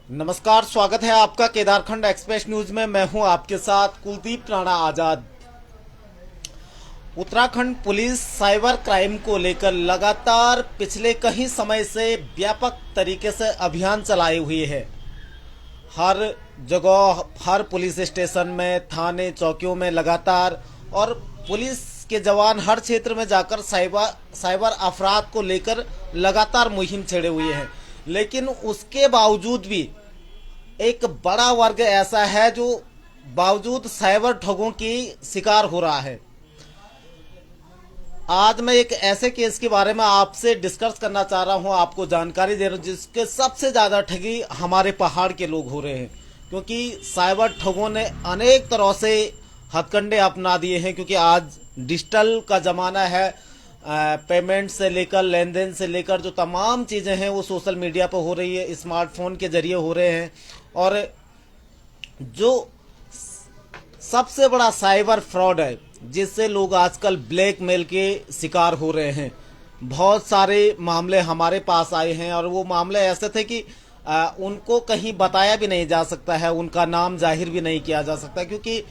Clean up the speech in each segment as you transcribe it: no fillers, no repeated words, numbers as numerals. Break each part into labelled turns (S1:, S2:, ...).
S1: नमस्कार, स्वागत है आपका केदारखंड एक्सप्रेस न्यूज में। मैं हूं आपके साथ कुलदीप राणा आजाद। उत्तराखंड पुलिस साइबर क्राइम को लेकर लगातार पिछले कई समय से व्यापक तरीके से अभियान चलाए हुई है। हर जगह, हर पुलिस स्टेशन में, थाने चौकियों में लगातार, और पुलिस के जवान हर क्षेत्र में जाकर साइबर अपराध को लेकर लगातार मुहिम छेड़े हुए हैं। लेकिन उसके बावजूद भी एक बड़ा वर्ग ऐसा है जो बावजूद साइबर ठगों की शिकार हो रहा है। आज मैं एक ऐसे केस के बारे में आपसे डिस्कस करना चाह रहा हूं, आपको जानकारी दे रहा हूं, जिसके सबसे ज्यादा ठगी हमारे पहाड़ के लोग हो रहे हैं। क्योंकि साइबर ठगों ने अनेक तरह से हथकंडे अपना दिए हैं। क्योंकि आज डिजिटल का जमाना है। पेमेंट से लेकर, लेन देन से लेकर जो तमाम चीजें हैं वो सोशल मीडिया पर हो रही है, स्मार्टफोन के जरिए हो रहे हैं। और जो सबसे बड़ा साइबर फ्रॉड है, जिससे लोग आजकल ब्लैकमेल के शिकार हो रहे हैं। बहुत सारे मामले हमारे पास आए हैं और वो मामले ऐसे थे कि उनको कहीं बताया भी नहीं जा सकता है, उनका नाम जाहिर भी नहीं किया जा सकता, क्योंकि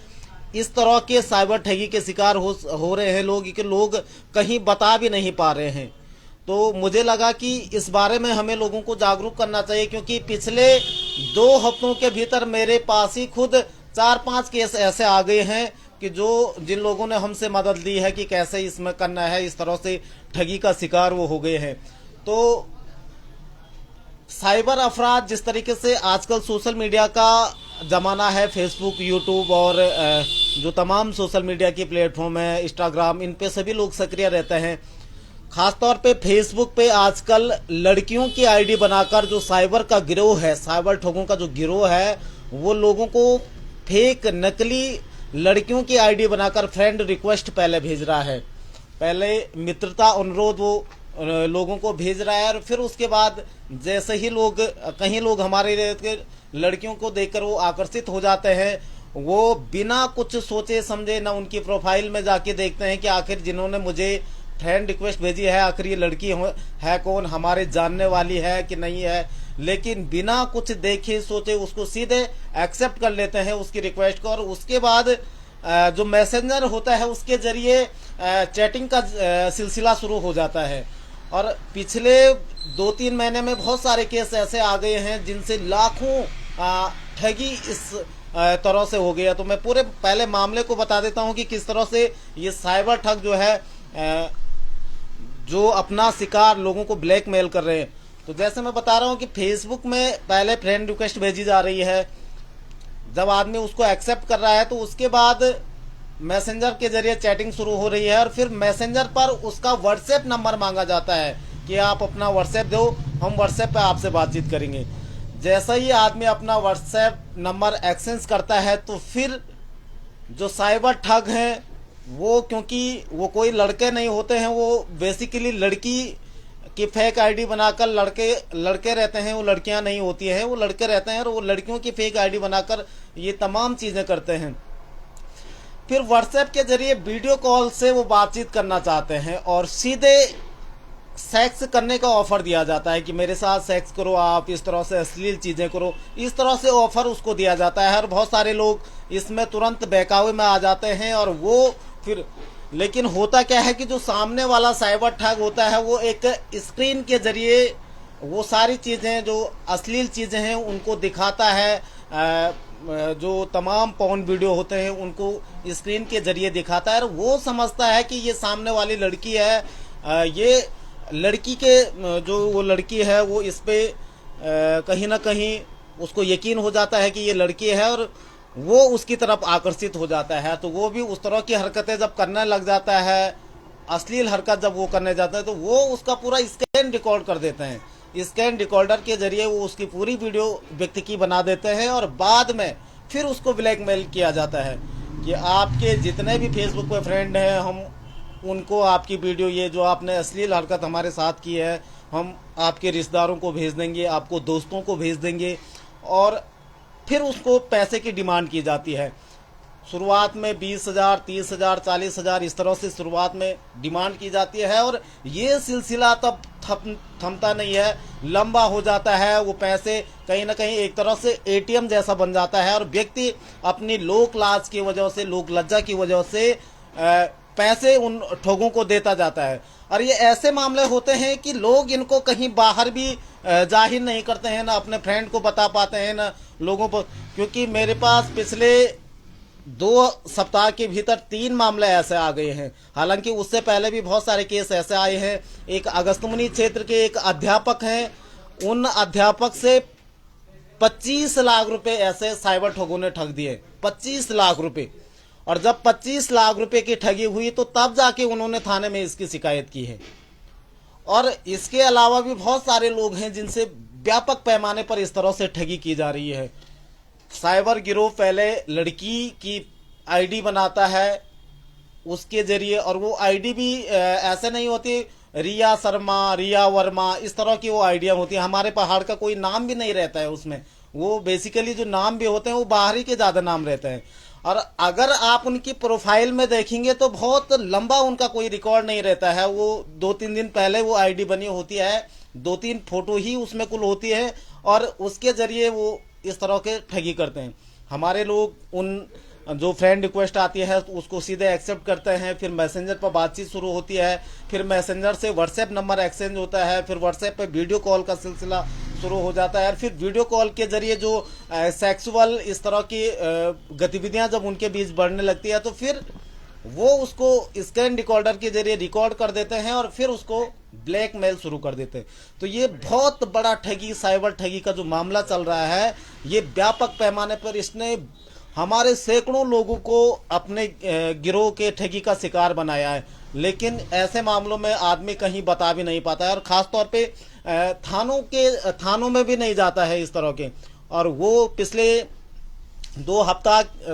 S1: इस तरह के साइबर ठगी के शिकार हो रहे हैं लोग कि लोग कहीं बता भी नहीं पा रहे हैं। तो मुझे लगा कि इस बारे में हमें लोगों को जागरूक करना चाहिए। क्योंकि पिछले 2 हफ्तों के भीतर मेरे पास ही खुद 4-5 केस ऐसे आ गए हैं कि जिन लोगों ने हमसे मदद ली है कि कैसे इसमें करना है, इस तरह से ठगी का शिकार वो हो गए हैं। तो साइबर अपराध जिस तरीके से आजकल सोशल मीडिया का जमाना है, फेसबुक, यूट्यूब और जो तमाम सोशल मीडिया की प्लेटफॉर्म है, इंस्टाग्राम, इन पे सभी लोग सक्रिय रहते हैं। खासतौर पे फेसबुक पे आजकल लड़कियों की आईडी बनाकर जो साइबर का गिरोह है, साइबर ठगों का जो गिरोह है, वो लोगों को फेक, नकली लड़कियों की आईडी बनाकर फ्रेंड रिक्वेस्ट पहले भेज रहा है। पहले मित्रता अनुरोध वो लोगों को भेज रहा है, और फिर उसके बाद जैसे ही कहीं लोग हमारे लड़कियों को देखकर वो आकर्षित हो जाते हैं, वो बिना कुछ सोचे समझे ना उनकी प्रोफाइल में जाके देखते हैं कि आखिर जिन्होंने मुझे फ्रेंड रिक्वेस्ट भेजी है, आखिर ये लड़की है कौन, हमारे जानने वाली है कि नहीं है। लेकिन बिना कुछ देखे सोचे उसको सीधे एक्सेप्ट कर लेते हैं उसकी रिक्वेस्ट को, और उसके बाद जो मैसेंजर होता है उसके जरिए चैटिंग का सिलसिला शुरू हो जाता है। और पिछले 2-3 महीने में बहुत सारे केस ऐसे आ गए हैं जिनसे लाखों ठगी इस तरह से हो गया। तो मैं पूरे पहले मामले को बता देता हूं कि किस तरह से ये साइबर ठग जो है, जो अपना शिकार लोगों को ब्लैकमेल कर रहे हैं। तो जैसे मैं बता रहा हूं कि फेसबुक में पहले फ्रेंड रिक्वेस्ट भेजी जा रही है, जब आदमी उसको एक्सेप्ट कर रहा है तो उसके बाद मैसेंजर के जरिए चैटिंग शुरू हो रही है, और फिर मैसेंजर पर उसका व्हाट्सएप नंबर मांगा जाता है कि आप अपना व्हाट्सएप दो, हम व्हाट्सएप पे आपसे बातचीत करेंगे। जैसा ही आदमी अपना व्हाट्सएप नंबर एक्सेस करता है तो फिर जो साइबर ठग हैं वो, क्योंकि वो कोई लड़के नहीं होते हैं, वो बेसिकली लड़की की फेक आईडी बनाकर, लड़के रहते हैं, वो लड़कियां नहीं होती हैं, वो लड़के रहते हैं, और वो लड़कियों की फेक आईडी बनाकर ये तमाम चीजें करते हैं। फिर व्हाट्सएप के जरिए वीडियो कॉल से वो बातचीत करना चाहते हैं और सीधे सेक्स करने का ऑफर दिया जाता है कि मेरे साथ सेक्स करो, आप इस तरह से अश्लील चीजें करो, इस तरह से ऑफर उसको दिया जाता है। और बहुत सारे लोग इसमें तुरंत बहकावे में आ जाते हैं, और वो फिर, लेकिन होता क्या है कि जो सामने वाला साइबर ठग होता है वो एक स्क्रीन के जरिए वो सारी चीजें, जो अश्लील चीजें हैं, उनको दिखाता है। जो तमाम पॉर्न वीडियो होते हैं उनको स्क्रीन के जरिए दिखाता है, और वो समझता है कि ये सामने वाली लड़की है। ये लड़की के जो वो लड़की है वो इस पे कहीं ना कहीं उसको यकीन हो जाता है कि ये लड़की है, और वो उसकी तरफ आकर्षित हो जाता है। तो वो भी उस तरह की हरकतें जब करने लग जाता है, अश्लील हरकत जब वो करने जाता है, तो वो उसका पूरा स्कैन रिकॉर्ड कर देते हैं। स्कैन रिकॉर्डर के जरिए वो उसकी पूरी वीडियो व्यक्ति की बना देते हैं, और बाद में फिर उसको ब्लैकमेल किया जाता है कि आपके जितने भी फेसबुक पे फ्रेंड हैं, हम उनको आपकी वीडियो, ये जो आपने अश्लील हरकत हमारे साथ की है, हम आपके रिश्तेदारों को भेज देंगे, आपको दोस्तों को भेज देंगे। और फिर उसको पैसे की डिमांड की जाती है। शुरुआत में 20,000, 30,000, 40,000 इस तरह से शुरुआत में डिमांड की जाती है, और ये सिलसिला तब थमता नहीं है, लंबा हो जाता है। वो पैसे कहीं ना कहीं एक तरह से एटीएम जैसा बन जाता है और व्यक्ति अपनी लोक लाज की वजह से, लोक लज्जा की वजह से पैसे उन ठगों को देता जाता है। और ये ऐसे मामले होते हैं कि लोग इनको कहीं बाहर भी जाहिर नहीं करते हैं, ना अपने फ्रेंड को बता पाते हैं, ना लोगों को। क्योंकि मेरे पास पिछले 2 सप्ताह के भीतर 3 मामले ऐसे आ गए हैं। हालांकि उससे पहले भी बहुत सारे केस ऐसे आए हैं। एक अगस्तमुनि क्षेत्र के एक अध्यापक हैं, उन अध्यापक से 25 लाख रुपए ऐसे साइबर ठगों ने ठग दिए, 25 लाख रुपए। और जब 25 लाख रुपए की ठगी हुई तो तब जाके उन्होंने थाने में इसकी शिकायत की है। और इसके अलावा भी बहुत सारे लोग हैं जिनसे व्यापक पैमाने पर इस तरह से ठगी की जा रही है। साइबर गिरोह पहले लड़की की आईडी बनाता है उसके जरिए, और वो आईडी भी ऐसे नहीं होती रिया शर्मा, रिया वर्मा, इस तरह की वो आइडिया होती है। हमारे पहाड़ का कोई नाम भी नहीं रहता है उसमें। वो बेसिकली जो नाम भी होते हैं वो बाहरी के ज़्यादा नाम रहते हैं। और अगर आप उनकी प्रोफाइल में देखेंगे तो बहुत लंबा उनका कोई रिकॉर्ड नहीं रहता है। वो 2-3 दिन पहले वो आईडी बनी होती है, 2-3 फोटो ही उसमें कुल होती है, और उसके जरिए वो इस तरह के ठगी करते हैं। हमारे लोग उन जो फ्रेंड रिक्वेस्ट आती है उसको सीधे एक्सेप्ट करते हैं, फिर मैसेंजर पर बातचीत शुरू होती है, फिर मैसेंजर से व्हाट्सएप नंबर एक्सचेंज होता है, फिर व्हाट्सएप पे वीडियो कॉल का सिलसिला शुरू हो जाता है। और फिर वीडियो कॉल के जरिए जो सेक्सुअल इस तरह की गतिविधियां जब उनके बीच बढ़ने लगती है तो फिर वो उसको स्क्रीन रिकॉर्डर के जरिए रिकॉर्ड कर देते हैं और फिर उसको ब्लैकमेल शुरू कर देते हैं। तो ये बहुत बड़ा ठगी, साइबर ठगी का जो मामला चल रहा है, ये व्यापक पैमाने पर इसने हमारे सैकड़ों लोगों को अपने गिरोह के ठगी का शिकार बनाया है। लेकिन ऐसे मामलों में आदमी कहीं बता भी नहीं पाता है, और ख़ास तौर पे थानों में भी नहीं जाता है इस तरह के। और वो पिछले 2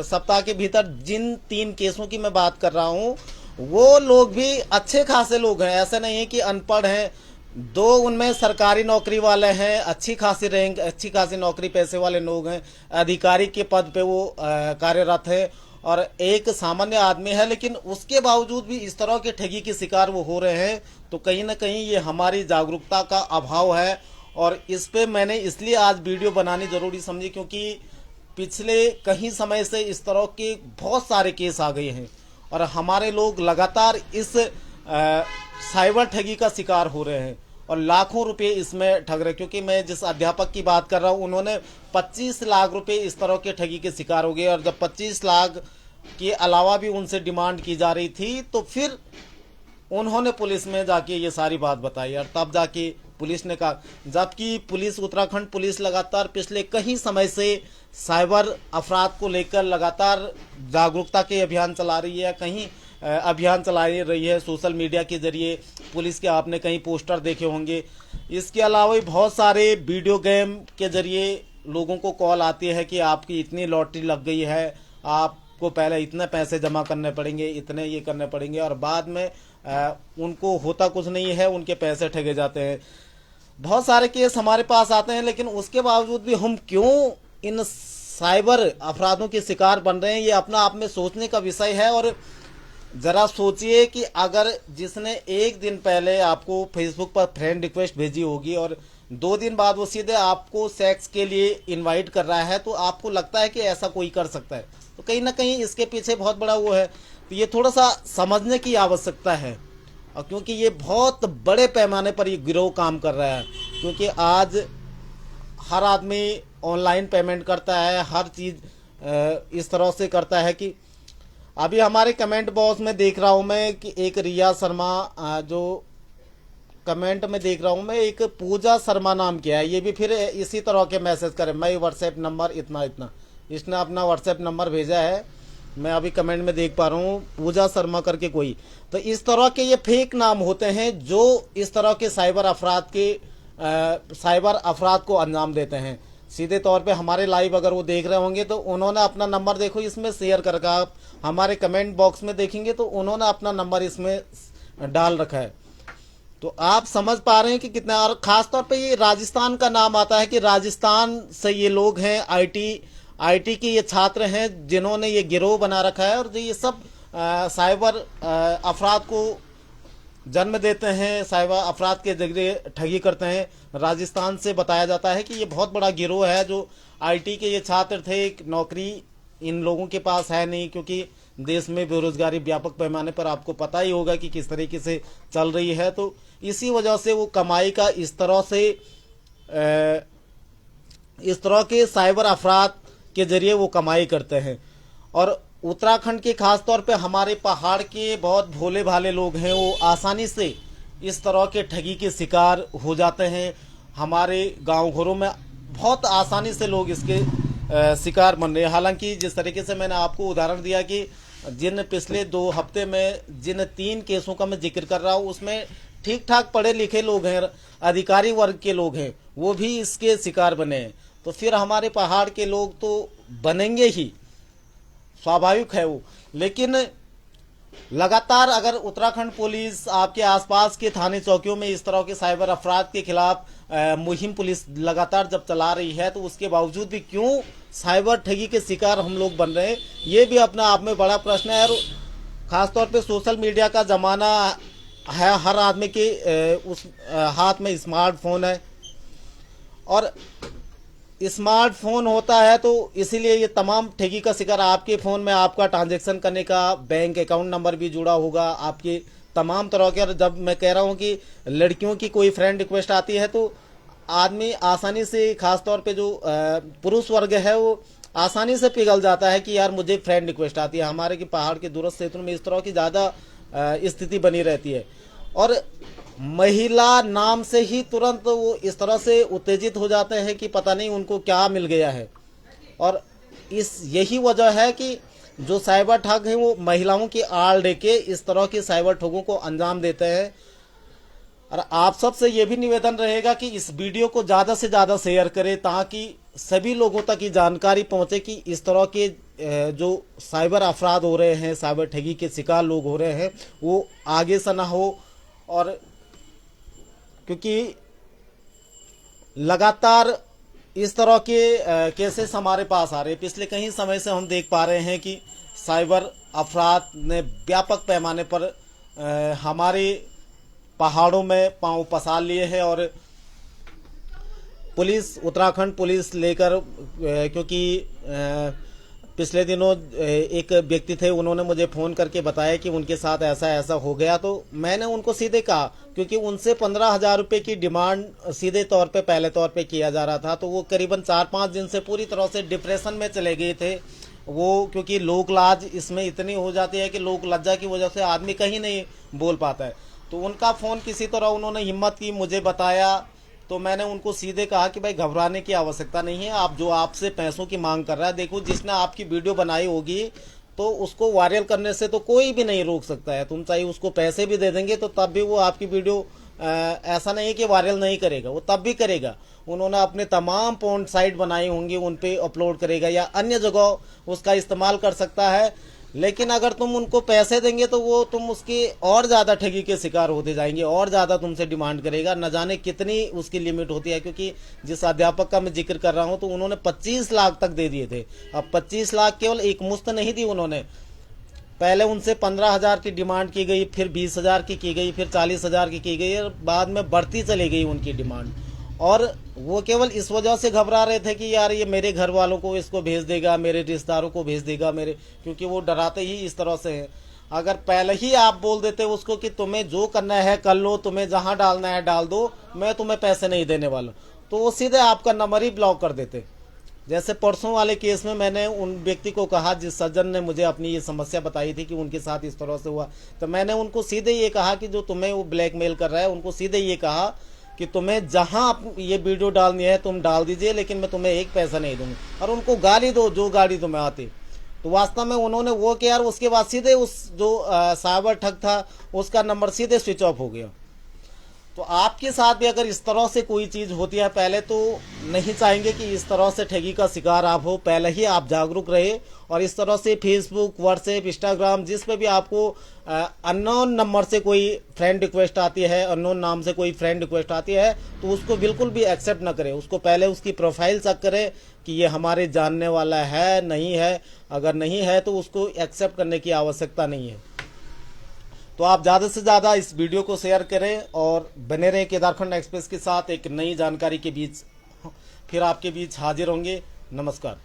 S1: सप्ताह के भीतर जिन 3 केसों की मैं बात कर रहा हूँ, वो लोग भी अच्छे खासे लोग हैं, ऐसे नहीं है कि अनपढ़ हैं। 2 उनमें सरकारी नौकरी वाले हैं, अच्छी खासी रैंक, अच्छी खासी नौकरी पैसे वाले लोग हैं, अधिकारी के पद पे वो कार्यरत है, और एक सामान्य आदमी है। लेकिन उसके बावजूद भी इस तरह के ठगी के शिकार वो हो रहे हैं। तो कहीं ना कहीं ये हमारी जागरूकता का अभाव है, और इस पे मैंने इसलिए आज वीडियो बनानी जरूरी समझी क्योंकि पिछले कहीं समय से इस तरह के बहुत सारे केस आ गए हैं, और हमारे लोग लगातार इस साइबर ठगी का शिकार हो रहे हैं और लाखों रुपए इसमें ठग रहे। क्योंकि मैं जिस अध्यापक की बात कर रहा हूं, उन्होंने 25 लाख रुपए इस तरह के ठगी के शिकार हो गए। और जब 25 लाख के अलावा भी उनसे डिमांड की जा रही थी तो फिर उन्होंने पुलिस में जाके ये सारी बात बताई, और तब जाके पुलिस ने कहा, जबकि पुलिस, उत्तराखंड पुलिस लगातार पिछले कई समय से साइबर अपराध को लेकर लगातार जागरूकता के अभियान चला रही है, कहीं अभियान चला रही है सोशल मीडिया के जरिए। पुलिस के आपने कहीं पोस्टर देखे होंगे। इसके अलावा भी बहुत सारे वीडियो गेम के जरिए लोगों को कॉल आती है कि आपकी इतनी लॉटरी लग गई है, आपको पहले इतने पैसे जमा करने पड़ेंगे, इतने ये करने पड़ेंगे, और बाद में उनको होता कुछ नहीं है, उनके पैसे ठगे जाते हैं। बहुत सारे केस हमारे पास आते हैं, लेकिन उसके बावजूद भी हम क्यों इन साइबर अपराधों के शिकार बन रहे हैं, ये अपना आप में सोचने का विषय है। और जरा सोचिए कि अगर जिसने 1 दिन पहले आपको फेसबुक पर फ्रेंड रिक्वेस्ट भेजी होगी और 2 दिन बाद वो सीधे आपको सेक्स के लिए इनवाइट कर रहा है, तो आपको लगता है कि ऐसा कोई कर सकता है? तो कहीं ना कहीं इसके पीछे बहुत बड़ा वो है। तो ये थोड़ा सा समझने की आवश्यकता है, और क्योंकि ये बहुत बड़े पैमाने पर ये गिरोह काम कर रहा है। क्योंकि आज हर आदमी ऑनलाइन पेमेंट करता है, हर चीज़ इस तरह से करता है कि अभी हमारे कमेंट बॉक्स में देख रहा हूं मैं कि एक रिया शर्मा, जो कमेंट में देख रहा हूं मैं, एक पूजा शर्मा नाम किया है, ये भी फिर इसी तरह के मैसेज करे, मैं व्हाट्सएप नंबर इतना इतना, इसने अपना व्हाट्सएप नंबर भेजा है, मैं अभी कमेंट में देख पा रहा हूँ पूजा शर्मा करके कोई। तो इस तरह के ये फेक नाम होते हैं जो इस तरह के साइबर अपराध को अंजाम देते हैं। सीधे तौर पे हमारे लाइव अगर वो देख रहे होंगे तो उन्होंने अपना नंबर, देखो इसमें शेयर करके, आप हमारे कमेंट बॉक्स में देखेंगे तो उन्होंने अपना नंबर इसमें डाल रखा है। तो आप समझ पा रहे हैं कि कितना। और खास तौर पे ये राजस्थान का नाम आता है कि राजस्थान से ये लोग हैं, आईटी के ये छात्र हैं जिन्होंने ये गिरोह बना रखा है, और ये सब साइबर अपराध को जन्म देते हैं, साइबर अपराध के जरिए ठगी करते हैं। राजस्थान से बताया जाता है कि ये बहुत बड़ा गिरोह है। जो आईटी के ये छात्र थे, नौकरी इन लोगों के पास है नहीं, क्योंकि देश में बेरोजगारी व्यापक पैमाने पर आपको पता ही होगा कि किस तरीके से चल रही है। तो इसी वजह से वो कमाई का इस तरह के साइबर अपराध के जरिए वो कमाई करते हैं। और उत्तराखंड के खास तौर पे हमारे पहाड़ के बहुत भोले भाले लोग हैं, वो आसानी से इस तरह के ठगी के शिकार हो जाते हैं। हमारे गांव घरों में बहुत आसानी से लोग इसके शिकार बन रहे हैं। हालांकि जिस तरीके से मैंने आपको उदाहरण दिया कि जिन पिछले 2 हफ्ते में जिन 3 केसों का मैं जिक्र कर रहा हूँ, उसमें ठीक ठाक पढ़े लिखे लोग हैं, अधिकारी वर्ग के लोग हैं, वो भी इसके शिकार बने हैं। तो फिर हमारे पहाड़ के लोग तो बनेंगे ही, स्वाभाविक है वो। लेकिन लगातार अगर उत्तराखंड पुलिस आपके आसपास के थाने चौकियों में इस तरह के साइबर अपराध के खिलाफ मुहिम पुलिस लगातार जब चला रही है, तो उसके बावजूद भी क्यों साइबर ठगी के शिकार हम लोग बन रहे हैं, ये भी अपने आप में बड़ा प्रश्न है। और खासतौर पे सोशल मीडिया का जमाना है, हर आदमी के उस हाथ में स्मार्टफोन है, और स्मार्टफोन होता है तो इसीलिए ये तमाम ठगी का शिकार। आपके फ़ोन में आपका ट्रांजैक्शन करने का बैंक अकाउंट नंबर भी जुड़ा होगा, आपके तमाम तरह के। और जब मैं कह रहा हूँ कि लड़कियों की कोई फ्रेंड रिक्वेस्ट आती है, तो आदमी आसानी से, खासतौर पे जो पुरुष वर्ग है, वो आसानी से पिघल जाता है कि यार मुझे फ्रेंड रिक्वेस्ट आती है। हमारे की पहाड़ के दूरस्थ क्षेत्रों में इस तरह की ज़्यादा स्थिति बनी रहती है। और महिला नाम से ही तुरंत वो इस तरह से उत्तेजित हो जाते हैं कि पता नहीं उनको क्या मिल गया है। और यही वजह है कि जो साइबर ठग हैं वो महिलाओं की आड़ लेके इस तरह के साइबर ठगों को अंजाम देते हैं। और आप सबसे ये भी निवेदन रहेगा कि इस वीडियो को ज़्यादा से ज़्यादा शेयर करें, ताकि सभी लोगों तक ये जानकारी पहुंचे कि इस तरह के जो साइबर अपराध हो रहे हैं, साइबर ठगी के शिकार लोग हो रहे हैं, वो आगे से ना हो। और क्योंकि लगातार इस तरह के केसेस हमारे पास आ रहे हैं, पिछले कई समय से हम देख पा रहे हैं कि साइबर अपराध ने व्यापक पैमाने पर हमारे पहाड़ों में पांव पसार लिए हैं। और पुलिस, उत्तराखंड पुलिस लेकर, क्योंकि पिछले दिनों एक व्यक्ति थे, उन्होंने मुझे फ़ोन करके बताया कि उनके साथ ऐसा ऐसा हो गया। तो मैंने उनको सीधे कहा, क्योंकि उनसे 15,000 रुपये की डिमांड सीधे तौर पे पहले तौर पे किया जा रहा था। तो वो करीबन 4-5 दिन से पूरी तरह से डिप्रेशन में चले गए थे वो, क्योंकि लोक लाज इसमें इतनी हो जाती है कि लोक लज्जा की वजह से आदमी कहीं नहीं बोल पाता है। तो उनका फ़ोन किसी तरह उन्होंने हिम्मत की, मुझे बताया। तो मैंने उनको सीधे कहा कि भाई घबराने की आवश्यकता नहीं है, आप जो आपसे पैसों की मांग कर रहा है, देखो जिसने आपकी वीडियो बनाई होगी तो उसको वायरल करने से तो कोई भी नहीं रोक सकता है। तुम चाहे उसको पैसे भी दे देंगे तो तब भी वो आपकी वीडियो ऐसा नहीं है कि वायरल नहीं करेगा, वो तब भी करेगा। उन्होंने अपने तमाम पोर्न साइट बनाई होंगी, उन पे अपलोड करेगा या अन्य जगह उसका इस्तेमाल कर सकता है। लेकिन अगर तुम उनको पैसे देंगे तो वो तुम उसकी और ज़्यादा ठगी के शिकार होते जाएंगे, और ज़्यादा तुमसे डिमांड करेगा। न जाने कितनी उसकी लिमिट होती है, क्योंकि जिस अध्यापक का मैं जिक्र कर रहा हूँ तो उन्होंने 25 लाख तक दे दिए थे। अब 25 लाख केवल एक मुश्त नहीं दी उन्होंने, पहले उनसे 15,000 की डिमांड की गई, फिर 20,000 की गई, फिर 40,000 की गई, और बाद में बढ़ती चली गई उनकी डिमांड। और वो केवल इस वजह से घबरा रहे थे कि यार ये मेरे घर वालों को इसको भेज देगा, मेरे रिश्तेदारों को भेज देगा, क्योंकि वो डराते ही इस तरह से हैं। अगर पहले ही आप बोल देते उसको कि तुम्हें जो करना है कर लो, तुम्हें जहां डालना है डाल दो, मैं तुम्हें पैसे नहीं देने वाला, तो वो सीधे आपका नंबर ही ब्लॉक कर देते। जैसे परसों वाले केस में मैंने उन व्यक्ति को कहा, जिस सज्जन ने मुझे अपनी ये समस्या बताई थी कि उनके साथ इस तरह से हुआ, तो मैंने उनको सीधे ये कहा कि जो तुम्हें वो ब्लैकमेल कर रहा है, उनको सीधे ये कहा कि तुम्हें जहां ये वीडियो डालनी है तुम डाल दीजिए, लेकिन मैं तुम्हें एक पैसा नहीं दूंगा। और उनको गाली दो जो गाली तुम्हें आती। तो वास्तव में उन्होंने वो किया, और उसके बाद सीधे उस जो साइबर ठग था उसका नंबर सीधे स्विच ऑफ हो गया। तो आपके साथ भी अगर इस तरह से कोई चीज़ होती है, पहले तो नहीं चाहेंगे कि इस तरह से ठगी का शिकार आप हो, पहले ही आप जागरूक रहे। और इस तरह से फेसबुक, व्हाट्सएप, इंस्टाग्राम, जिस पे भी आपको अननोन नंबर से कोई फ्रेंड रिक्वेस्ट आती है, अननोन नाम से कोई फ्रेंड रिक्वेस्ट आती है, तो उसको बिल्कुल भी एक्सेप्ट ना करें। उसको पहले उसकी प्रोफाइल चेक करें कि ये हमारे जानने वाला है नहीं है। अगर नहीं है तो उसको एक्सेप्ट करने की आवश्यकता नहीं है। तो तो आप ज़्यादा से ज़्यादा इस वीडियो को शेयर करें और बने रहें केदारखंड एक्सप्रेस के साथ। एक नई जानकारी के बीच फिर आपके बीच हाजिर होंगे। नमस्कार।